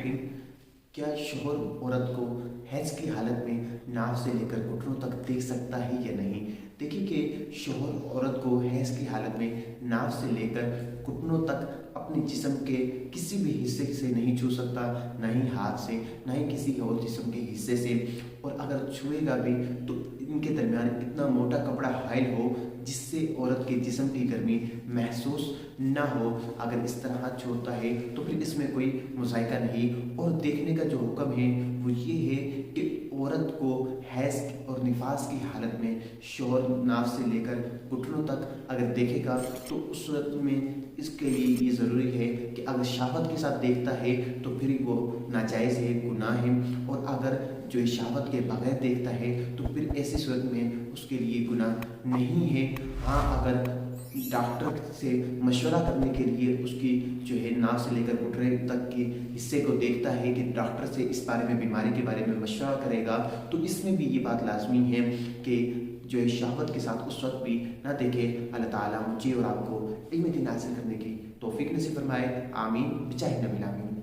लेकिन क्या शोहर औरत को हैज़ की हालत में नाव से लेकर घुटनों तक देख सकता है या नहीं? देखिए कि शोहर औरत को हैज़ की हालत में नाव से लेकर घुटनों तक अपने जिस्म के किसी भी हिस्से से नहीं छू सकता, ना ही हाथ से, ना ही किसी और जिस्म के हिस्से से। और अगर छुएगा भी तो इनके दरमियान इतना मोटा कपड़ा हाइल हो जिससे औरत के जिस्म की गर्मी महसूस ना हो। अगर इस तरह हाथ छोड़ता है तो फिर इसमें कोई मुज़ायका नहीं। और देखने का जो हुक्म है वो ये है कि औरत को हैज़ और निफास की हालत में शोहर नाव से लेकर घुटनों तक अगर देखेगा तो उस वक्त में इसके लिए ये ज़रूरी है कि अगर शहावत के साथ देखता है तो फिर वो नाजायज़ है, गुनाह है। और अगर जो है शहावत के बगैर देखता है तो फिर ऐसी सूरत में उसके लिए गुनाह नहीं है। हाँ, अगर डॉक्टर से मशवरा करने के लिए उसकी जो है नाव से लेकर घुटने तक के हिस्से को देखता है कि डॉक्टर से इस बारे में, बीमारी के बारे में मशवरा करेगा, तो इसमें भी ये बात लाजमी है कि जो है शहावत के साथ उस वक्त भी ना देखे। अल्लाह ताला मुझे और आपको इल्म दीन हासिल करने की तौफीक नसीब फरमाए। आमीन बिजाह नबी आमीन।